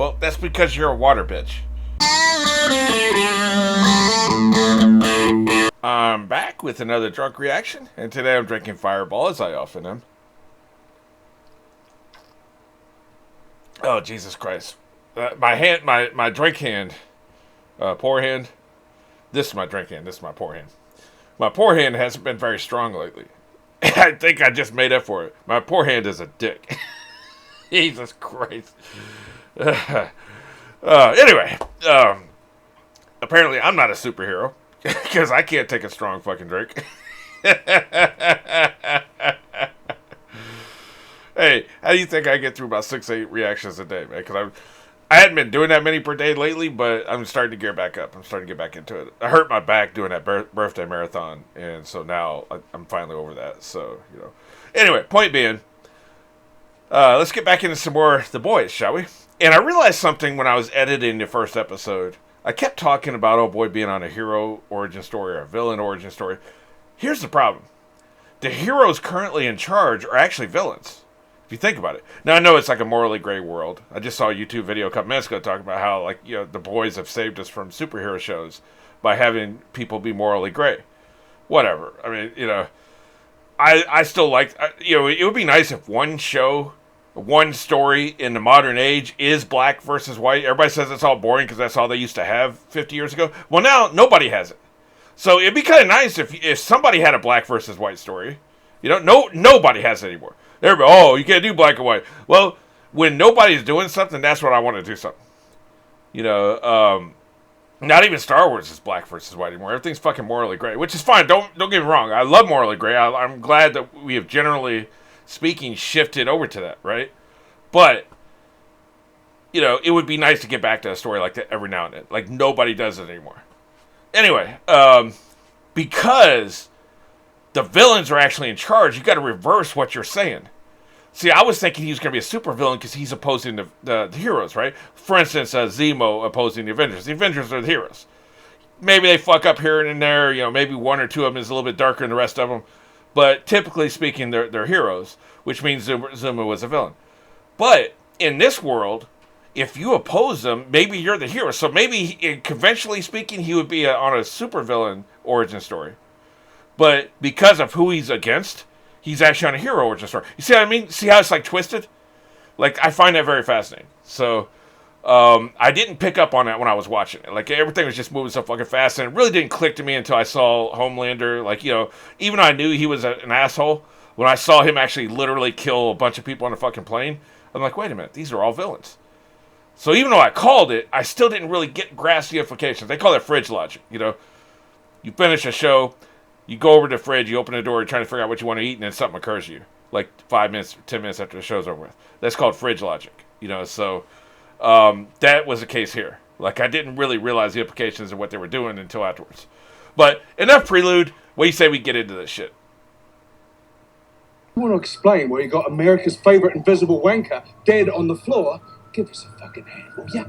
Well, that's because you're a water bitch. I'm back with another drunk reaction, and today I'm drinking Fireball as I often am. Oh, Jesus Christ. My drink hand, pour hand. This is my drink hand, this is my pour hand. My pour hand hasn't been very strong lately. I think I just made up for it. My pour hand is a dick. Jesus Christ. Anyway, apparently I'm not a superhero because I can't take a strong fucking drink. Hey, how do you think I get through about 6-8 reactions a day, man? Because I hadn't been doing that many per day lately, but I'm starting to gear back up. I'm starting to get back into it. I hurt my back doing that birthday marathon, and so now I'm finally over that. So, you know. Anyway, point being, let's get back into some more The Boys, shall we? And I realized something when I was editing the first episode. I kept talking about, oh boy, being on a hero origin story or a villain origin story. Here's the problem. The heroes currently in charge are actually villains. If you think about it. Now, I know it's like a morally gray world. I just saw a YouTube video a couple minutes ago talking about how, like, you know, the boys have saved us from superhero shows by having people be morally gray. Whatever. I mean, you know, I still like, you know, it would be nice if one show, one story in the modern age is black versus white. Everybody says it's all boring because that's all they used to have 50 years ago. Well, now nobody has it. So it'd be kind of nice if somebody had a black versus white story. You know, nobody has it anymore. Everybody, oh, you can't do black and white. Well, when nobody's doing something, that's when I want to do something. You know, not even Star Wars is black versus white anymore. Everything's fucking morally gray, which is fine. Don't get me wrong. I love morally gray. I'm glad that we have, generally speaking, shifted over to that, right? But, you know, it would be nice to get back to a story like that every now and then. Like, nobody does it anymore. Anyway, because the villains are actually in charge, you got to reverse what you're saying. See, I was thinking he was going to be a super villain because he's opposing the heroes, right? For instance, Zemo opposing the Avengers. The Avengers are the heroes. Maybe they fuck up here and there. You know, maybe one or two of them is a little bit darker than the rest of them. But typically speaking, they're heroes, which means Zemo was a villain. But in this world, if you oppose them, maybe you're the hero. So maybe, conventionally speaking, he would be on a super villain origin story. But because of who he's against, he's actually on a hero origin story. You see what I mean? See how it's like twisted? Like, I find that very fascinating. So, I didn't pick up on that when I was watching it. Like, everything was just moving so fucking fast, and it really didn't click to me until I saw Homelander. Like, you know, even though I knew he was an asshole, when I saw him actually literally kill a bunch of people on a fucking plane, I'm like, wait a minute, these are all villains. So even though I called it, I still didn't really grasp the implications. They call it fridge logic, you know. You finish a show, you go over to the fridge, you open the door, you're trying to figure out what you want to eat, and then something occurs to you. Like 5 minutes, 10 minutes after the show's over with. That's called fridge logic. You know, so that was the case here. Like, I didn't really realize the implications of what they were doing until afterwards. But enough prelude. What do you say we get into this shit? I want to explain where you got America's favorite invisible wanker dead on the floor. Give us a fucking hand, will ya?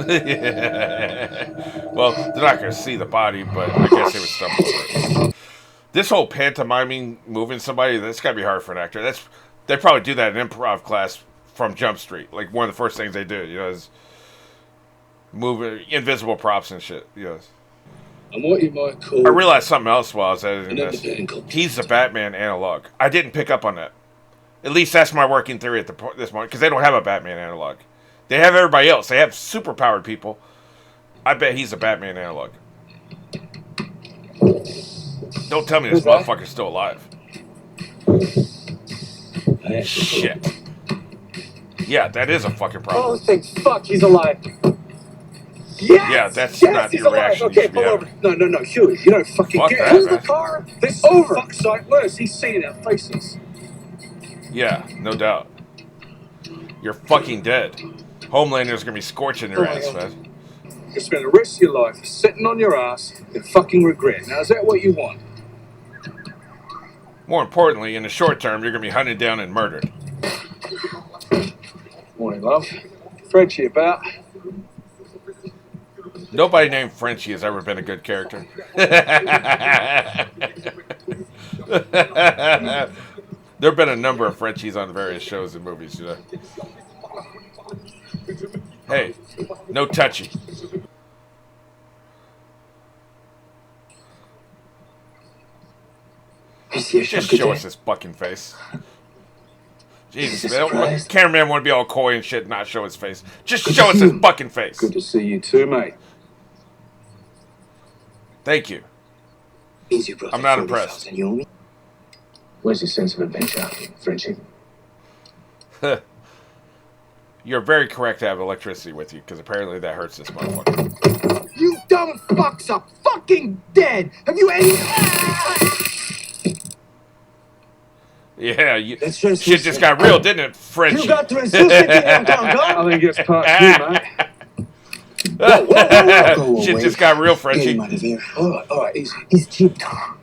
Yeah. Well, they're not going to see the body, but I guess they would stumble over it. This whole pantomiming, moving somebody, that's got to be hard for an actor. They probably do that in improv class from Jump Street. Like, one of the first things they do, you know, is moving invisible props and shit, you know. And what you might call... I realized something else while I was editing this. He's the Batman analog. I didn't pick up on that. At least that's my working theory at this moment, because they don't have a Batman analog. They have everybody else. They have superpowered people. I bet he's a Batman analog. Don't tell me this motherfucker's still alive. Shit. Yeah, that is a fucking problem. Oh, thank fuck he's alive. Yes! Yeah, that's yes, not he's your alive. reaction. Okay, pull over. No, Huey, you don't fucking Fuck get that, it. man. The car. This over. Fuck's sake, worse. He's seeing our faces. Yeah, no doubt. You're fucking dead. Homelander's gonna be scorching your ass, man. You spend the rest of your life sitting on your ass and fucking regret. Now, is that what you want? More importantly, in the short term, you're gonna be hunted down and murdered. Morning, love. Frenchie about. Nobody named Frenchie has ever been a good character. There have been a number of Frenchies on various shows and movies, you know. Hey, no touchy. Just show us his fucking face. Jesus, man. Cameraman want to be all coy and shit and not show his face. Just show us his fucking face. Good to see you too, mate. Thank you. Easy, brother. I'm not impressed. Where's your sense of adventure, friendship? You're very correct to have electricity with you, because apparently that hurts this motherfucker. You dumb fucks are fucking dead! Have you any... Yeah, shit just got real, didn't it, Frenchie? You got I think it's part two, mate. Shit just got real, Frenchie. All right, easy. He's cheap, Tom.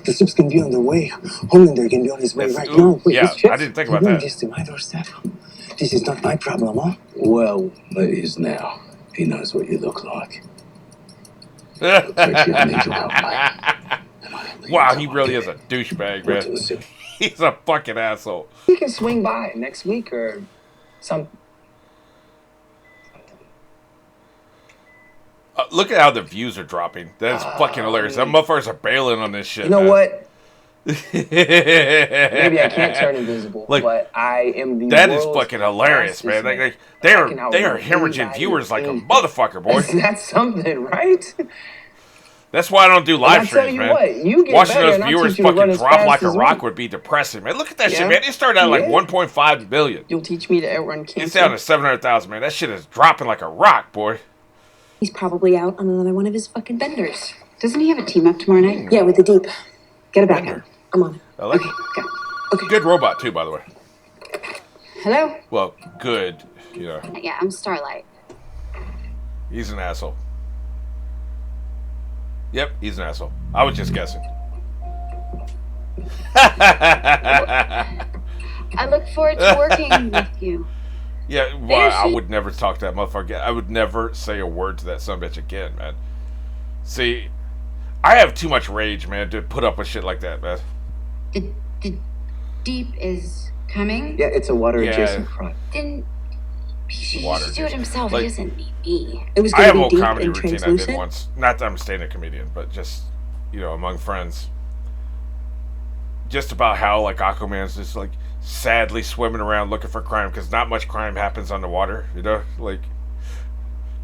The ships can be on their way. Homelander can be on his way right now. Wait, yeah, I didn't think about that. Just to my doorstep. This is not my problem, huh? Well, it is now. He knows what you look like. Wow, he really is a douchebag, man. He's a fucking asshole. We can swing by next week or some. Look at how the views are dropping. That is fucking hilarious. That motherfuckers are bailing on this shit. You know man. what? Maybe I can't turn invisible, like, but I am the. That is fucking hilarious, man. They are hemorrhaging viewers like a motherfucker, boy. That's something, right? That's why I don't do live streams, man. Watching those viewers fucking drop like a rock would be depressing, man. Look at that shit, man. It started out like 1.5 billion. You'll teach me to outrun cancer. It's down to 700,000, man. That shit is dropping like a rock, boy. He's probably out on another one of his fucking benders. Doesn't he have a team up tomorrow night? Yeah, with the Deep. Get it back on. I'm on it. I like it. Go. Okay. Good robot, too, by the way. Hello? Well, good, you know. Yeah, I'm Starlight. He's an asshole. Yep, he's an asshole. I was just guessing. I look forward to working with you. Yeah, well, I would never talk to that motherfucker again. I would never say a word to that sumbitch again, man. See, I have too much rage, man, to put up with shit like that, man. The Deep is coming? Yeah, it's a water-adjacent front. Then he should just do it himself. He doesn't need me. It was I have a whole comedy routine I did once. Not that I'm a stand-up comedian, but just, you know, among friends. Just about how, like, Aquaman's just, like, sadly swimming around looking for crime because not much crime happens underwater, you know? Like,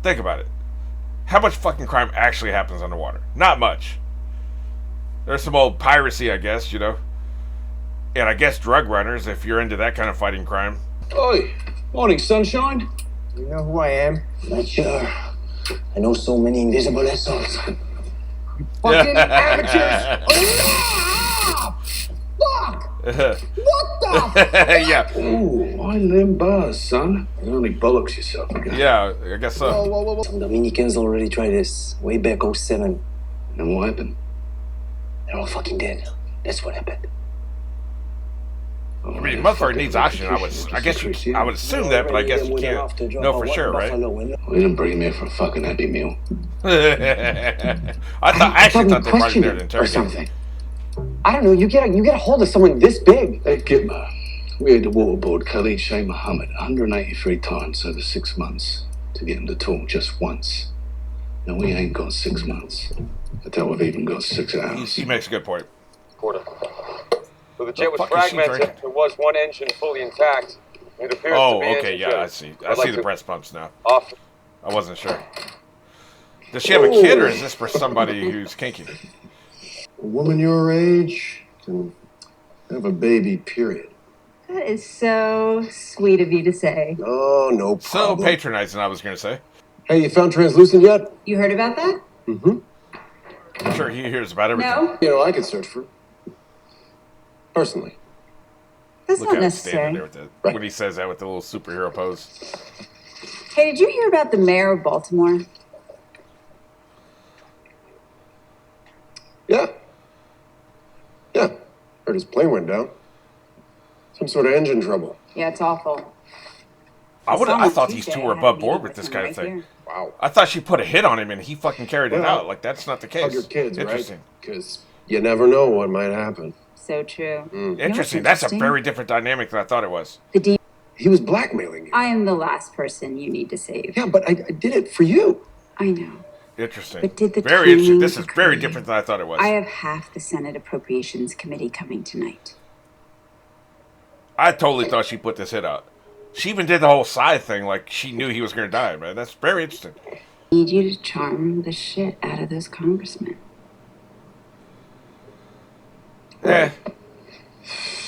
think about it. How much fucking crime actually happens underwater? Not much. There's some old piracy, I guess, you know? And I guess drug runners, if you're into that kind of fighting crime. Oi! Morning, sunshine. You know who I am? Not sure. I know so many invisible assholes. Fucking amateurs! Fuck! What the? Yeah. Ooh, why limb bars, son? You only bollocks yourself again. Yeah, I guess so. Whoa. Some Dominicans already tried this way back 07. And what happened? They're all fucking dead. That's what happened. I mean, motherfucker needs oxygen. I would assume that, but I guess you can't know for sure, right? We didn't bring him here for a fucking Happy Meal. I actually thought they brought him there to interrogate. I don't know. You get a hold of someone this big. Hey, Gitma, we had to waterboard Khalid Sheikh Mohammed 183 times over 6 months to get him to talk just once. Now we ain't got 6 months. I tell we've even got 6 hours. He makes a good point. Porter. So the jet was fragmented. There was one engine fully intact. It appears to be okay, yeah, I see. I see the breast pumps now. Off. I wasn't sure. Does she have a kid, or is this for somebody who's kinky? A woman your age can have a baby, period. That is so sweet of you to say. Oh, no problem. So patronizing, I was going to say. Hey, you found translucent yet? You heard about that? Mm-hmm. I'm sure he hears about everything. No? You know, I could search for it. Personally. That's Look not how he's standing necessary. there with when he says that with the little superhero pose. Hey, did you hear about the mayor of Baltimore? Yeah. Heard his plane went down. Some sort of engine trouble. Yeah, it's awful. I thought these two were above board with this kind of thing. Wow. I thought she put a hit on him and he fucking carried it out. Like, that's not the case. Hug your kids, Interesting. right? Because you never know what might happen. So true. Interesting. That's a very different dynamic than I thought it was. The Deep. He was blackmailing you. I am the last person you need to save. Yeah, but I did it for you. I know. Interesting. But did the very interesting. This is occur? very different than I thought it was. I have half the Senate Appropriations Committee coming tonight. I totally thought she put this hit out. She even did the whole side thing like she knew he was going to die, man. That's very interesting. I need you to charm the shit out of those congressmen. Yeah.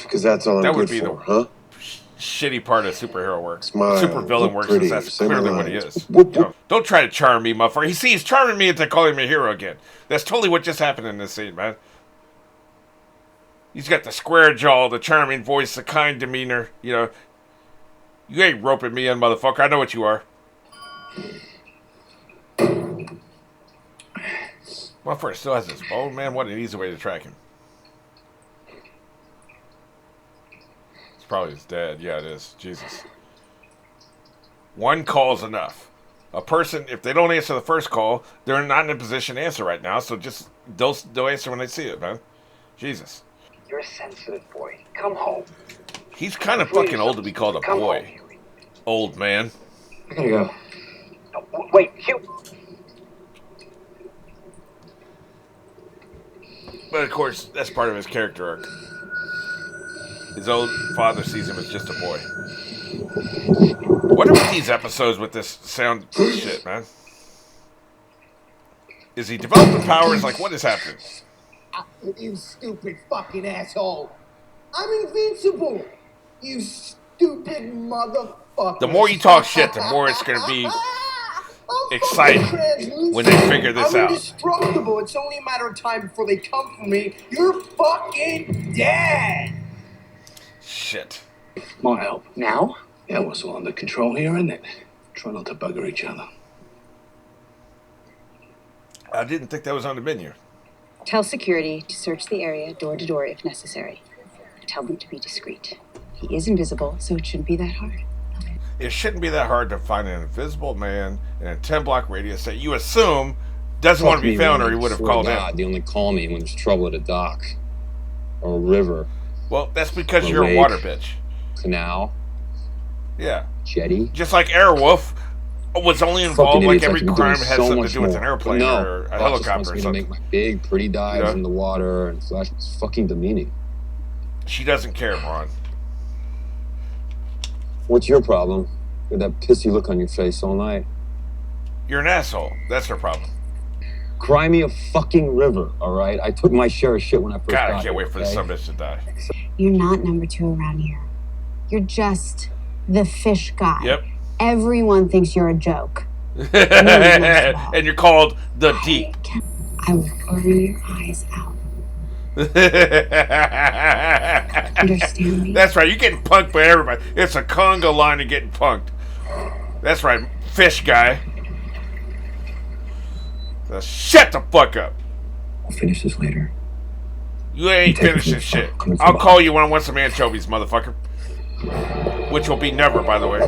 Because that's all I'm That would good be for, the huh? shitty part of superhero work. Smile, Super villain look work, pretty, since that's say clearly my what he lines. is. Whoop, whoop. Don't try to charm me, motherfucker. He's charming me into calling me a hero again. That's totally what just happened in this scene, man. He's got the square jaw, the charming voice, the kind demeanor. You know, you ain't roping me in, motherfucker. I know what you are. Motherfucker still has his bone, man. What an easy way to track him. It's probably his dad. Yeah, it is. Jesus. One call's enough. A person, if they don't answer the first call, they're not in a position to answer right now. So just they'll answer when they see it, man. Jesus. You're a sensitive boy. Come home. He's kind of fucking old to be called a boy. Old man. I gotta go. No, wait, Hugh. But of course, that's part of his character arc. His old father sees him as just a boy. What are with these episodes with this sound shit, man? Is he developing powers? Like, what is happening? You stupid fucking asshole. I'm invincible. You stupid motherfucker. The more you talk shit, the more it's going to be exciting when they figure this I'm out. indestructible. It's only a matter of time before they come for me. You're fucking dead. Shit. More help. Now? Yeah, we're all under control here, isn't it? Try not to bugger each other. I didn't think that was on the menu. Tell security to search the area door to door if necessary. Tell them to be discreet. He is invisible, so it shouldn't be that hard. It shouldn't be that hard to find an invisible man in a 10-block radius that you assume doesn't want to be found, or he would have called in. They only call me when there's trouble at a dock or a river. Well, that's because A you're a lake. water bitch. Canal, Yeah. jetty. Just like Airwolf was only involved Fucking like idiots every like you crime doing had so something to much do with an more. airplane No, or a boss just helicopter wants or me to something. make my big, pretty dives Yeah. in the water and flash. It's fucking demeaning. She doesn't care, Ron. What's your problem? With that pissy look on your face all night. You're an asshole. That's her problem. Cry me a fucking river, all right? I took my share of shit when I first God, got I can't here, wait for okay? this sumbitch to die. You're not number 2 around here. You're just the fish guy. Yep. Everyone thinks you're a joke. And you're called the Deep. I will burn your eyes out. Understand me? That's right. You're getting punked by everybody. It's a conga line of getting punked. That's right, fish guy. So shut the fuck up. We'll finish this later. You ain't Take it finishing from the shit. top, coming from I'll behind. call you when I want some anchovies, motherfucker. Which will be never, by the way.